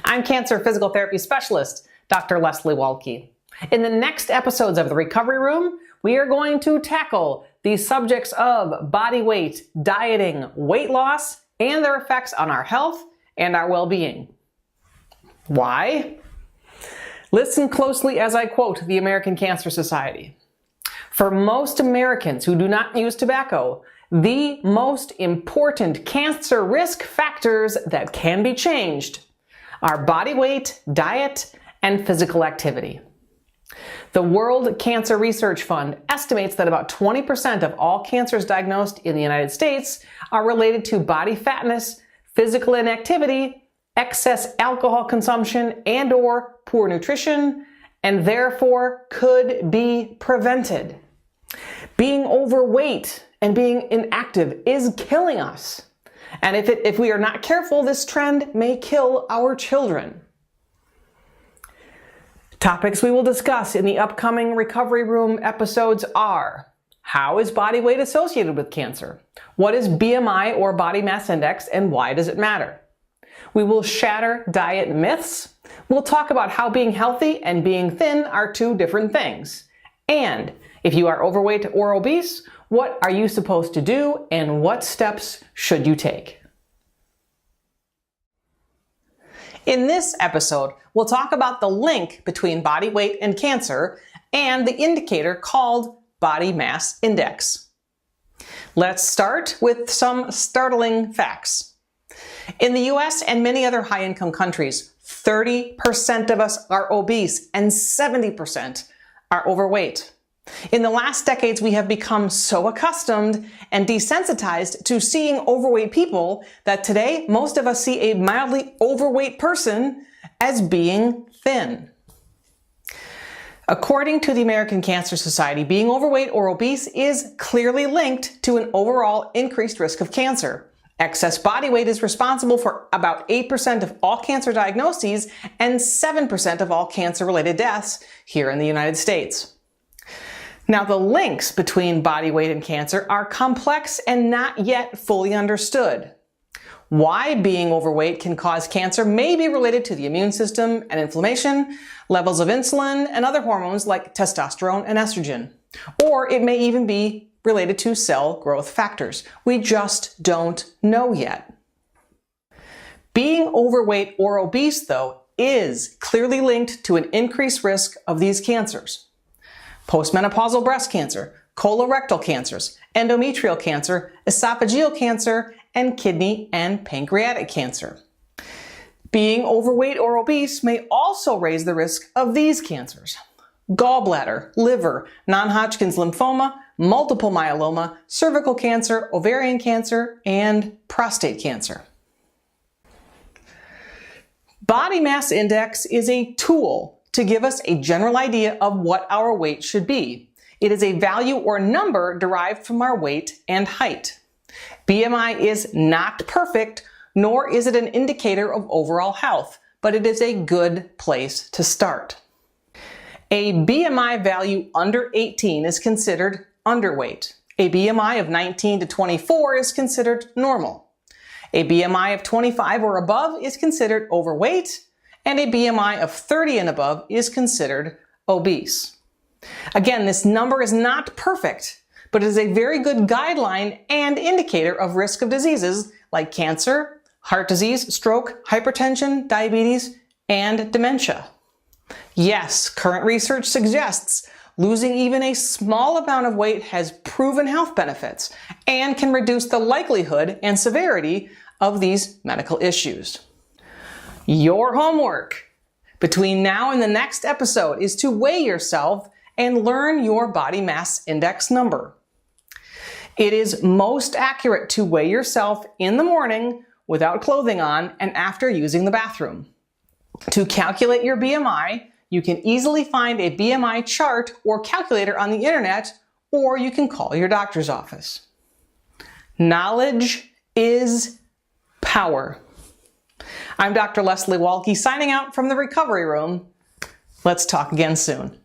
I'm cancer physical therapy specialist, Dr. Leslie Walke. In the next episodes of The Recovery Room, we are going to tackle the subjects of body weight, dieting, weight loss, and their effects on our health and our well-being. Why? Listen closely as I quote the American Cancer Society. For most Americans who do not use tobacco, the most important cancer risk factors that can be changed are body weight, diet, and physical activity. The World Cancer Research Fund estimates that about 20% of all cancers diagnosed in the United States are related to body fatness, physical inactivity, excess alcohol consumption, and/or poor nutrition, and therefore could be prevented. Being overweight and being inactive is killing us. And if we are not careful, this trend may kill our children. Topics we will discuss in the upcoming Recovery Room episodes are: how is body weight associated with cancer? What is BMI or body mass index, and why does it matter? We will shatter diet myths. We'll talk about how being healthy and being thin are two different things. And if you are overweight or obese, what are you supposed to do and what steps should you take? In this episode, we'll talk about the link between body weight and cancer and the indicator called body mass index. Let's start with some startling facts. In the US and many other high-income countries, 30% of us are obese and 70% are overweight. In the last decades, we have become so accustomed and desensitized to seeing overweight people that today most of us see a mildly overweight person as being thin. According to the American Cancer Society, being overweight or obese is clearly linked to an overall increased risk of cancer. Excess body weight is responsible for about 8% of all cancer diagnoses and 7% of all cancer-related deaths here in the United States. Now, the links between body weight and cancer are complex and not yet fully understood. Why being overweight can cause cancer may be related to the immune system and inflammation, levels of insulin, and other hormones like testosterone and estrogen. Or it may even be related to cell growth factors. We just don't know yet. Being overweight or obese, though, is clearly linked to an increased risk of these cancers: postmenopausal breast cancer, colorectal cancers, endometrial cancer, esophageal cancer, and kidney and pancreatic cancer. Being overweight or obese may also raise the risk of these cancers: gallbladder, liver, non-Hodgkin's lymphoma, multiple myeloma, cervical cancer, ovarian cancer, and prostate cancer. Body mass index is a tool to give us a general idea of what our weight should be. It is a value or number derived from our weight and height. BMI is not perfect, nor is it an indicator of overall health, but it is a good place to start. A BMI value under 18 is considered underweight. A BMI of 19 to 24 is considered normal. A BMI of 25 or above is considered overweight, and a BMI of 30 and above is considered obese. Again, this number is not perfect, but it is a very good guideline and indicator of risk of diseases like cancer, heart disease, stroke, hypertension, diabetes, and dementia. Yes, current research suggests losing even a small amount of weight has proven health benefits and can reduce the likelihood and severity of these medical issues. Your homework between now and the next episode is to weigh yourself and learn your body mass index number. It is most accurate to weigh yourself in the morning without clothing on and after using the bathroom. To calculate your BMI, you can easily find a BMI chart or calculator on the internet, or you can call your doctor's office. Knowledge is power. I'm Dr. Leslie Walke signing out from the Recovery Room. Let's talk again soon.